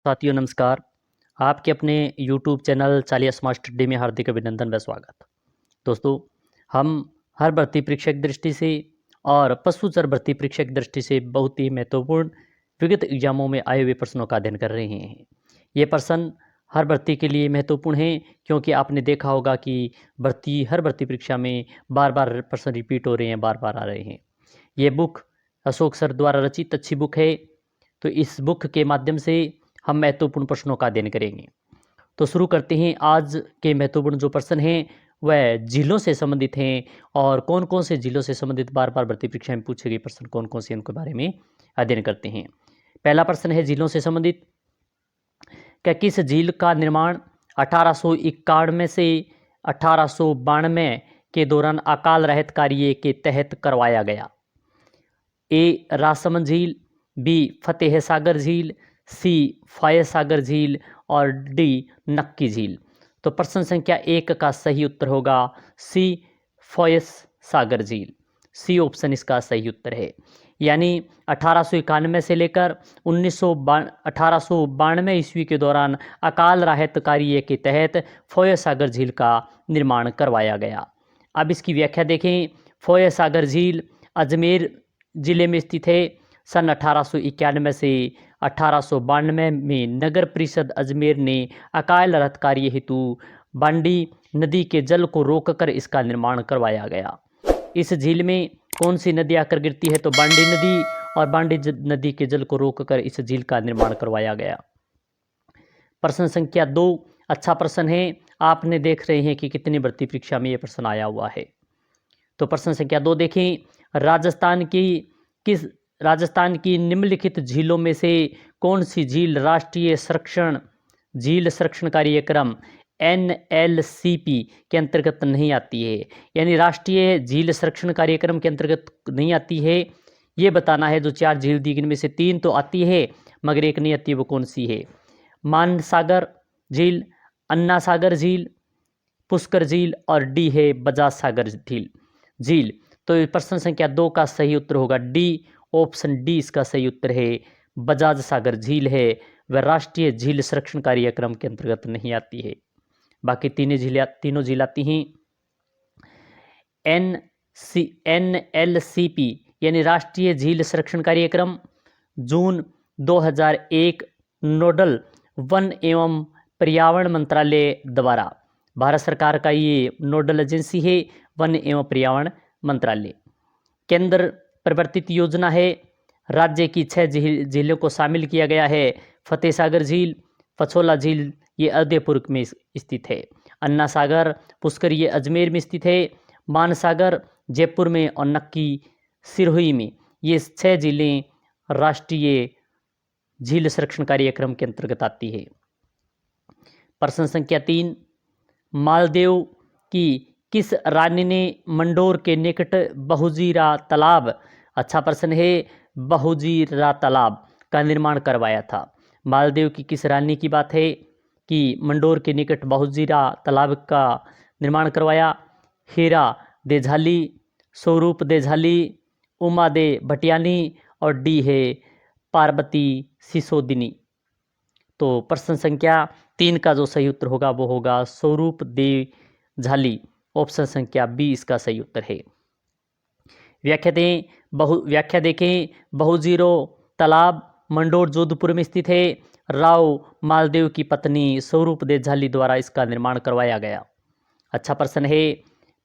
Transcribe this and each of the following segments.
साथियों नमस्कार। आपके अपने यूट्यूब चैनल चालिया स्मार्ट स्टडी में हार्दिक अभिनंदन व स्वागत। दोस्तों, हम हर भर्ती परीक्षा की दृष्टि से और पशुचर भर्ती परीक्षा की दृष्टि से बहुत ही महत्वपूर्ण विगत एग्जामों में आए हुए प्रश्नों का अध्ययन कर रहे हैं। ये प्रश्न हर भर्ती के लिए महत्वपूर्ण हैं, क्योंकि आपने देखा होगा कि हर भर्ती परीक्षा में बार बार प्रश्न रिपीट हो रहे हैं, बार बार आ रहे हैं। ये बुक अशोक सर द्वारा रचित अच्छी बुक है। तो इस बुक के माध्यम से हम महत्वपूर्ण प्रश्नों का अध्ययन करेंगे। तो शुरू करते हैं। आज के महत्वपूर्ण जो प्रश्न हैं वह झीलों से संबंधित हैं, और कौन कौन से झीलों से संबंधित बार बार भर्ती परीक्षा में पूछे गए प्रश्न कौन कौन से, इनके बारे में अध्ययन करते हैं। पहला प्रश्न है झीलों से संबंधित। क्या किस झील का निर्माण 1891 से 1892 के दौरान अकाल राहत कार्य के तहत करवाया गया? ए राजसमंद झील, बी फतेह सागर झील, सी फायस सागर झील और डी नक्की झील। तो प्रश्न संख्या 1 का सही उत्तर होगा सी फायस सागर झील। सी ऑप्शन इसका सही उत्तर है। यानी 1891 से लेकर 1892 ईस्वी के दौरान अकाल राहत कार्य के तहत फायस सागर झील का निर्माण करवाया गया। अब इसकी व्याख्या देखें। फायस सागर झील अजमेर जिले में स्थित है। सन 1891 से 1892 में नगर परिषद अजमेर ने अकाल राहत कार्य हेतु बांडी नदी के जल को रोककर इसका निर्माण करवाया गया। इस झील में कौन सी नदी आकर गिरती है? तो बांडी नदी, और बांडी नदी के जल को रोककर इस झील का निर्माण करवाया गया। प्रश्न संख्या 2 अच्छा प्रश्न है। आपने देख रहे हैं कि कितनी भर्ती परीक्षा में यह प्रश्न आया हुआ है। तो प्रश्न संख्या 2 देखें। राजस्थान की निम्नलिखित झीलों में से कौन सी झील राष्ट्रीय झील संरक्षण कार्यक्रम NLCP के अंतर्गत नहीं आती है? यानी राष्ट्रीय झील संरक्षण कार्यक्रम के अंतर्गत नहीं आती है, ये बताना है। जो 4 झील दी इनमें से 3 तो आती है मगर एक नहीं आती, वो कौन सी है? मानसागर झील, अन्ना सागर झील, पुष्कर झील और डी है बजाज सागर झील। तो प्रश्न संख्या 2 का सही उत्तर होगा डी। ऑप्शन डी इसका सही उत्तर है। बजाज सागर झील है वह राष्ट्रीय झील संरक्षण कार्यक्रम के अंतर्गत नहीं आती है। बाकी तीनों झील आती हैं। NLCP यानी राष्ट्रीय झील संरक्षण कार्यक्रम जून 2001 नोडल वन एवं पर्यावरण मंत्रालय द्वारा, भारत सरकार का ये नोडल एजेंसी है, वन एवं पर्यावरण मंत्रालय। केंद्र प्रवर्तित योजना है। राज्य की 6 झीलों को शामिल किया गया है। फतेह सागर झील, पछोला झील ये उदयपुर में स्थित है। अन्ना सागर, पुष्कर ये अजमेर में स्थित है। मानसागर जयपुर में और नक्की सिरोही में। ये 6 झीलें राष्ट्रीय झील संरक्षण कार्यक्रम के अंतर्गत आती है। प्रश्न संख्या 3 मालदेव की किस रानी ने मंडोर के निकट बहुजीरा तालाब, अच्छा प्रश्न है, बहुजीरा तालाब का निर्माण करवाया था? मालदेव की किस रानी की बात है कि मंडोर के निकट बहुजीरा तालाब का निर्माण करवाया? हीरा दे झाली, स्वरूप दे झाली, उमा दे भटियानी और डी है पार्वती सिसोदिनी। तो प्रश्न संख्या 3 का जो सही उत्तर होगा वो होगा स्वरूप दे झाली। ऑप्शन संख्या बी इसका सही उत्तर है। व्याख्या देखें। बहुजीरो तालाब मंडोर जोधपुर में स्थित है। राव मालदेव की पत्नी स्वरूप दे झाली द्वारा इसका निर्माण करवाया गया। अच्छा प्रश्न है।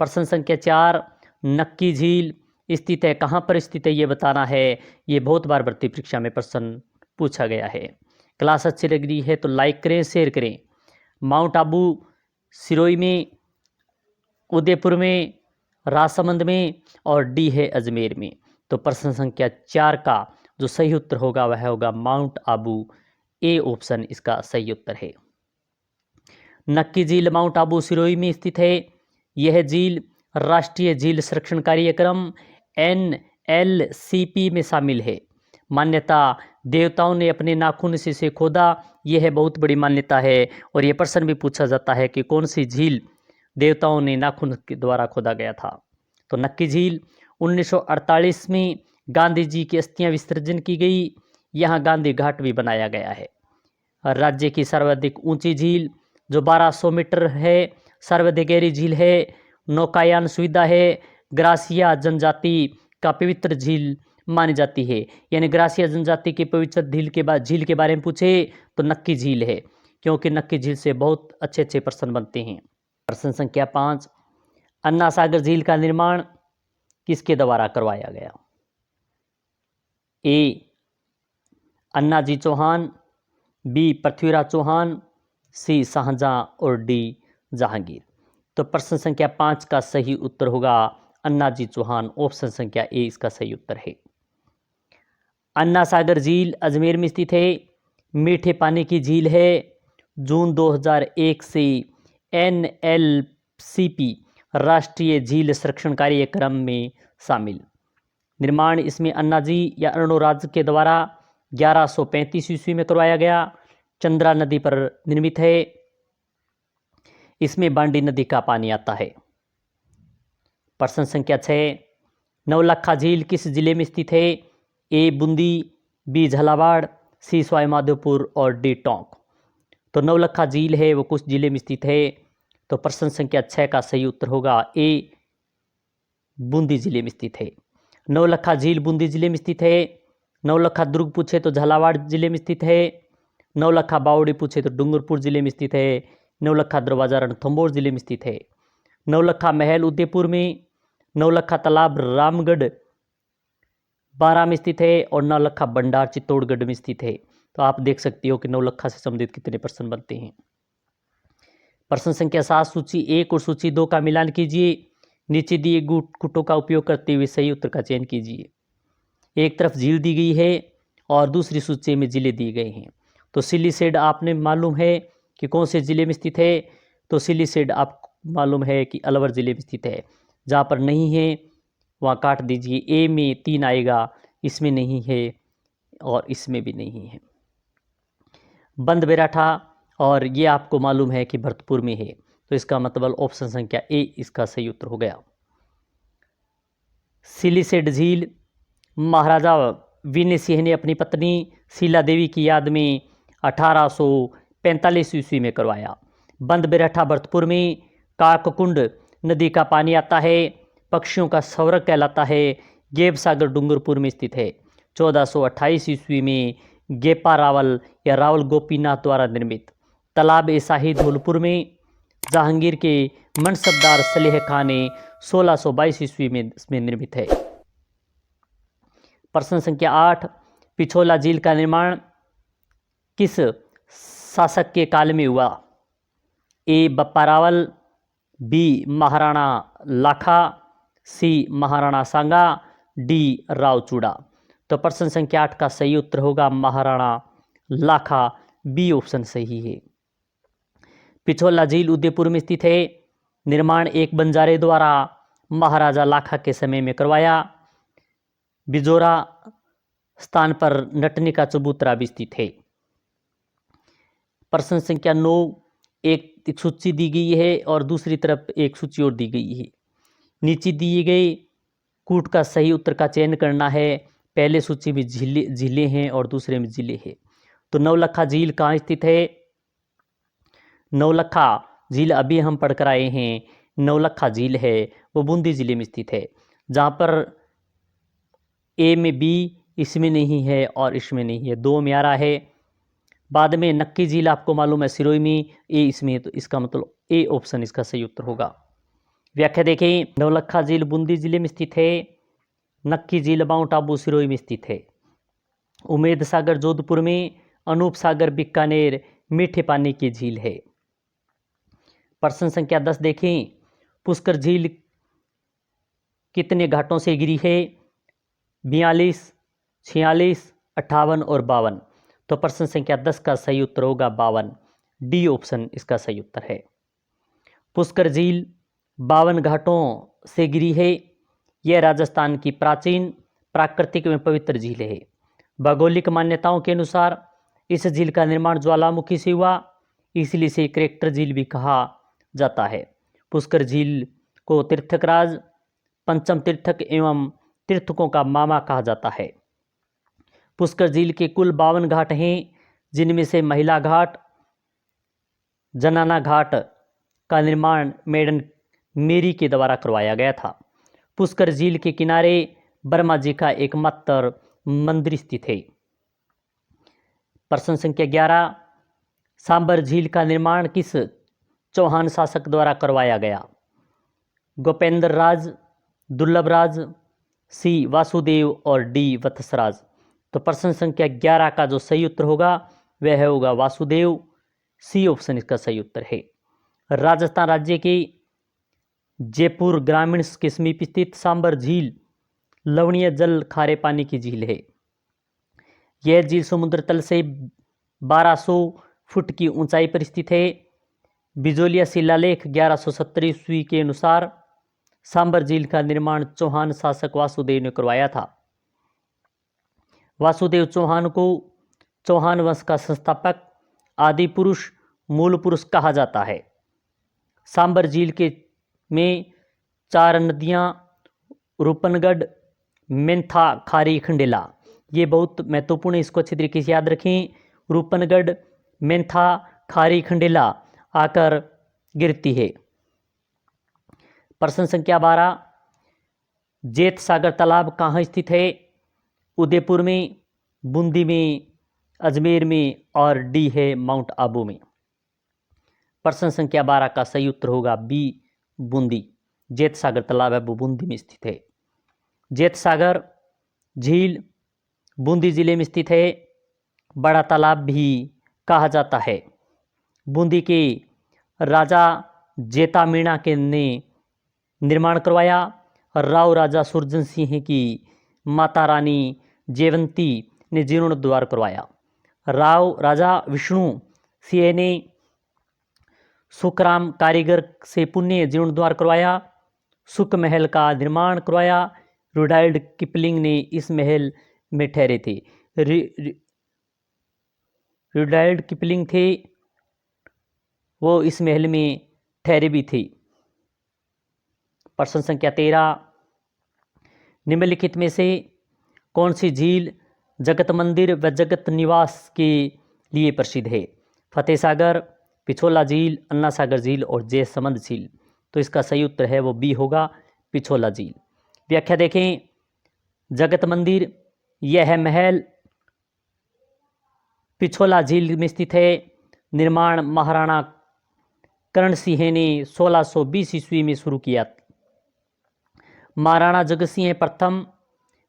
प्रश्न संख्या 4 नक्की झील स्थित है, कहाँ पर स्थित है ये बताना है। ये बहुत बार भर्ती परीक्षा में प्रश्न पूछा गया है। क्लास अच्छी लग रही है तो लाइक करें, शेयर करें। माउंट आबू सिरोही में, उदयपुर में, राजसमंद में और डी है अजमेर में। तो प्रश्न संख्या 4 का जो सही उत्तर होगा वह होगा माउंट आबू। ए ऑप्शन इसका सही उत्तर है। नक्की झील माउंट आबू सिरोही में स्थित है। यह झील राष्ट्रीय झील संरक्षण कार्यक्रम NLCP में शामिल है। मान्यता देवताओं ने अपने नाखून से इसे खोदा, यह है बहुत बड़ी मान्यता है। और यह प्रश्न भी पूछा जाता है कि कौन सी झील देवताओं ने नाखून के द्वारा खोदा गया था। तो नक्की झील 1948 में गांधी जी की अस्थियां विसर्जन की गई। यहाँ गांधी घाट भी बनाया गया है। राज्य की सर्वाधिक ऊंची झील जो 1200 मीटर है, सर्वाधिक गहरी झील है, नौकायान सुविधा है, ग्रासिया जनजाति का पवित्र झील मानी जाती है। यानी ग्रासिया जनजाति की पवित्र झील के बारे में पूछे तो नक्की झील है, क्योंकि नक्की झील से बहुत अच्छे अच्छे प्रश्न बनते हैं। प्रश्न संख्या 5, अन्ना सागर झील का निर्माण किसके द्वारा करवाया गया? ए अन्नाजी चौहान, बी पृथ्वीराज चौहान, सी शाहजहां और डी जहांगीर। तो प्रश्न संख्या 5 का सही उत्तर होगा अन्नाजी चौहान। ऑप्शन संख्या ए इसका सही उत्तर है। अन्ना सागर झील अजमेर में स्थित है, मीठे पानी की झील है, जून 2001 से NLCP राष्ट्रीय झील संरक्षण कार्यक्रम में शामिल। निर्माण इसमें अन्नाजी या अर्णोराज के द्वारा 1135 ईस्वी में करवाया गया, चंद्रा नदी पर निर्मित है। इसमें बांडी नदी का पानी आता है। प्रश्न संख्या 6, नवलखा झील किस जिले में स्थित है? ए बूंदी, बी झालावाड़, सी सवाई माधोपुर और डी टोंक। तो नवलखा झील है वो कुछ जिले में स्थित है। तो प्रश्न संख्या 6 का सही उत्तर होगा ए बूंदी जिले में स्थित है। नवलखा झील बूंदी जिले में स्थित है। नवलखा दुर्ग पूछे तो झालावाड़ जिले में स्थित है। नवलखा बावड़ी पूछे तो डूंगरपुर जिले में स्थित है। नवलखा दरवाजा रणथंभौर जिले में स्थित है। नवलखा महल उदयपुर में, नवलखा तालाब रामगढ़ बारा में स्थित है और नवलखा भंडार चित्तौड़गढ़ में स्थित है। तो आप देख सकते हो कि नवलखा से संबंधित कितने प्रश्न बनते हैं। प्रश्न संख्या 7, सूची 1 और सूची 2 का मिलान कीजिए। नीचे दिए गुटों का उपयोग करते हुए सही उत्तर का चयन कीजिए। एक तरफ झील दी गई है और दूसरी सूची में जिले दिए गए हैं। तो सिलीसेड आपने मालूम है कि कौन से जिले में स्थित है? तो सिलीसेड आप मालूम है कि अलवर जिले में स्थित है। जहाँ पर नहीं है वहाँ काट दीजिए। ए में 3 आएगा, इसमें नहीं है और इसमें भी नहीं है। बंद बेराठा और ये आपको मालूम है कि भरतपुर में है। तो इसका मतलब ऑप्शन संख्या ए इसका सही उत्तर हो गया। सिलीसेड झील महाराजा विनय सिंह ने अपनी पत्नी शीला देवी की याद में 1845 ईस्वी में करवाया। बंद बेराठा भरतपुर में, काककुंड नदी का पानी आता है, पक्षियों का स्वर्ग कहलाता है। गेब सागर डूंगरपुर में स्थित है। 1428 ईस्वी में गेपा रावल या रावल गोपीनाथ द्वारा निर्मित। तालाब ए शाही धौलपुर में, जहांगीर के मनसबदार सलेह खां ने 1622 ईस्वी में इसमें निर्मित है। प्रश्न संख्या 8, पिछोला झील का निर्माण किस शासक के काल में हुआ? ए बप्पा रावल, बी महाराणा लाखा, सी महाराणा सांगा, डी रावचूड़ा। तो प्रश्न संख्या 8 का सही उत्तर होगा महाराणा लाखा, बी ऑप्शन सही है। पिछोला झील उदयपुर में स्थित है। निर्माण एक बंजारे द्वारा महाराजा लाखा के समय में करवाया। बिजोरा स्थान पर नटनी का चबूतरा भी स्थित है। प्रश्न संख्या 9, एक सूची दी गई है और दूसरी तरफ एक सूची और दी गई है। नीचे दिए गए कूट का सही उत्तर का चयन करना है। पहले सूची में झीलें हैं और दूसरे में जिले हैं। तो नवलखा झील कहाँ स्थित है? नवलखा झील अभी हम पढ़कर आए हैं। नवलखा झील है वो बूंदी जिले में स्थित है। जहाँ पर ए में बी इसमें नहीं है और इसमें नहीं है, 2 में आ रहा है। बाद में नक्की झील आपको मालूम है सिरोही में, ए इसमें, तो इसका मतलब ए ऑप्शन इसका सही उत्तर होगा। व्याख्या देखें, नवलखा झील बूंदी जिले में स्थित है। नक्की झील माउंट आबू सिरोही में स्थित है। उमेद सागर जोधपुर में, अनूप सागर बीकानेर मीठे पानी की झील है। प्रश्न संख्या 10 देखें, पुष्कर झील कितने घाटों से घिरी है? 42, 46, 58 और 52। तो प्रश्न संख्या 10 का सही उत्तर होगा 52, डी ऑप्शन इसका सही उत्तर है। पुष्कर झील 52 घाटों से घिरी है। यह राजस्थान की प्राचीन, प्राकृतिक एवं पवित्र झील है। भौगोलिक मान्यताओं के अनुसार इस झील का निर्माण ज्वालामुखी से हुआ, इसलिए इसे क्रेटर झील भी कहा जाता है। पुष्कर झील को तीर्थकराज, पंचम तीर्थक एवं तीर्थकों का मामा कहा जाता है। पुष्कर झील के कुल 52 घाट हैं, जिनमें से महिला घाट, जनाना घाट का निर्माण मेडन मेरी के द्वारा करवाया गया था। पुष्कर झील के किनारे ब्रह्मा जी का एकमात्र मंदिर स्थित है। प्रश्न संख्या 11, सांबर झील का निर्माण किस चौहान शासक द्वारा करवाया गया? गोपेंद्र राज, दुर्लभ राज, सी वासुदेव और डी वत्सराज। तो प्रश्न संख्या 11 का जो सही उत्तर होगा वह होगा वासुदेव, सी ऑप्शन इसका सही उत्तर है। राजस्थान राज्य के जयपुर ग्रामीण के समीप स्थित सांबर झील लवणीय जल खारे पानी की झील है। यह झील समुद्र तल से 1200 फुट की ऊंचाई पर स्थित है। बिजोलिया शिलालेख 1170 ईस्वी के अनुसार सांबर झील का निर्माण चौहान शासक वासुदेव ने करवाया था। वासुदेव चौहान को चौहान वंश का संस्थापक, आदि पुरुष, मूल पुरुष कहा जाता है। सांबर झील के में 4 नदियां रूपनगढ़, मेंथा, खारी, खंडेला, ये बहुत महत्वपूर्ण है, इसको अच्छी तरीके से याद रखें। रूपनगढ़, मेंथा, खारी, खंडेला आकर गिरती है। प्रश्न संख्या 12, जेत सागर तालाब कहाँ स्थित है? उदयपुर में, बूंदी में, अजमेर में और डी है माउंट आबू में। प्रश्न संख्या 12 का सही उत्तर होगा बी, बूंदी। जेत सागर तालाब है वो बूंदी में स्थित है। जेत सागर झील बूंदी जिले में स्थित है। बड़ा तालाब भी कहा जाता है। बूंदी के राजा जेता मीणा के ने निर्माण करवाया। राव राजा सुरजन सिंह की माता रानी जयवंती ने जीर्णोद्धार करवाया। राव राजा विष्णु सिंह ने सुखराम कारीगर से पुण्य जीर्णोद्धार करवाया। सुख महल का निर्माण करवाया। रुडायल्ड किपलिंग ने इस महल में ठहरे थे। रुडायल्ड किपलिंग थे वो इस महल में ठहरे भी थे। प्रश्न संख्या 13, निम्नलिखित में से कौन सी झील जगत मंदिर व जगत निवास के लिए प्रसिद्ध है? फतेह सागर, पिछोला झील, अन्ना सागर झील और जयसमंद झील। तो इसका सही उत्तर है वो बी होगा, पिछोला झील। व्याख्या देखें। जगत मंदिर यह महल पिछोला झील में स्थित है। निर्माण महाराणा करण सिंह ने 1620 ईस्वी में शुरू किया। महाराणा जगत सिंह प्रथम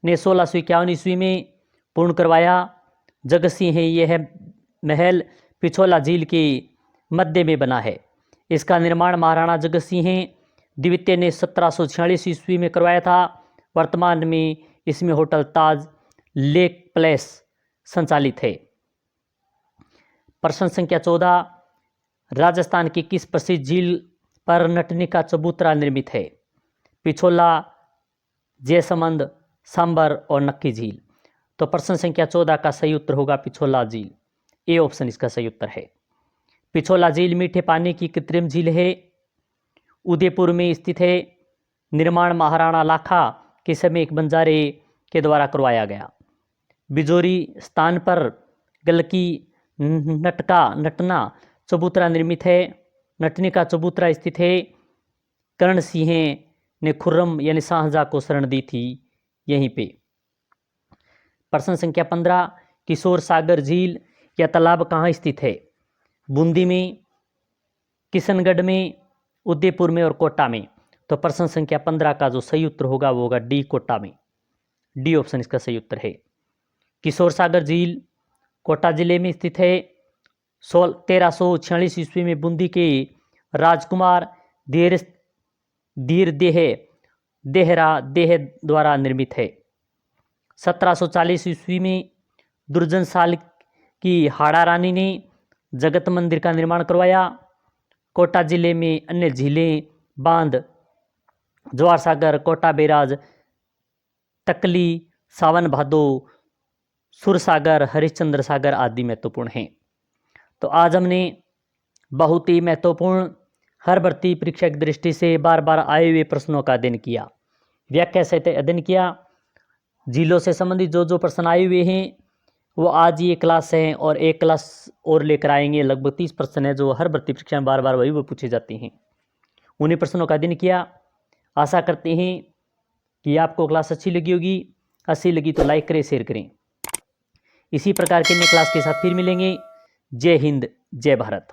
ने 1651 ईस्वी में पूर्ण करवाया। जगत सिंह यह महल पिछोला झील के मध्य में बना है। इसका निर्माण महाराणा जगत सिंह द्वितीय ने 1746 ईस्वी में करवाया था। वर्तमान में इसमें होटल ताज लेक पैलेस संचालित है। प्रश्न संख्या 14, राजस्थान की किस प्रसिद्ध झील पर नटनी का चबूतरा निर्मित है? पिछोला, जयसमंद, सांबर और नक्की झील। तो प्रश्न संख्या 14 का सही उत्तर होगा पिछोला झील। ए ऑप्शन इसका सही उत्तर है। पिछोला झील मीठे पानी की कृत्रिम झील है। उदयपुर में स्थित है। निर्माण महाराणा लाखा के समय एक बंजारे के द्वारा करवाया गया। बिजोरी स्थान पर गलकी नटना चबूतरा निर्मित है। नटनी का चबूतरा स्थित है। कर्ण सिंह ने खुर्रम यानी शाहजहां को शरण दी थी यहीं पे। प्रश्न संख्या 15, किशोर सागर झील या तालाब कहाँ स्थित है? बूंदी में, किशनगढ़ में, उदयपुर में और कोटा में। तो प्रश्न संख्या 15 का जो सही उत्तर होगा वो होगा डी, कोटा में। डी ऑप्शन इसका सही उत्तर है। किशोर सागर झील कोटा जिले में स्थित है। 1346 ईस्वी में बूंदी के राजकुमार धीर देहरा द्वारा निर्मित है। 1740 ईस्वी में दुर्जन साल की हाड़ा रानी ने जगत मंदिर का निर्माण करवाया। कोटा जिले में अन्य झीलें, बांध, जवार सागर, कोटा बैराज, तकली, सावन भादो, सुरसागर, हरिश्चंद्र सागर आदि महत्वपूर्ण हैं। तो आज हमने बहुत ही महत्वपूर्ण हर भर्ती परीक्षा की दृष्टि से बार बार आए हुए प्रश्नों का अध्ययन किया, व्याख्या सहित अध्ययन किया। झीलों से संबंधित जो जो प्रश्न आए हुए हैं वो आज ये क्लास है और एक क्लास और लेकर आएंगे। लगभग 30 प्रश्न है जो हर भर्ती परीक्षा में बार बार वही वो पूछे जाते हैं। उन्हीं प्रश्नों का अध्ययन किया। आशा करते हैं कि आपको क्लास अच्छी लगी होगी। अच्छी लगी तो लाइक करें, शेयर करें। इसी प्रकार के अन्य क्लास के साथ फिर मिलेंगे। जय हिंद, जय भारत।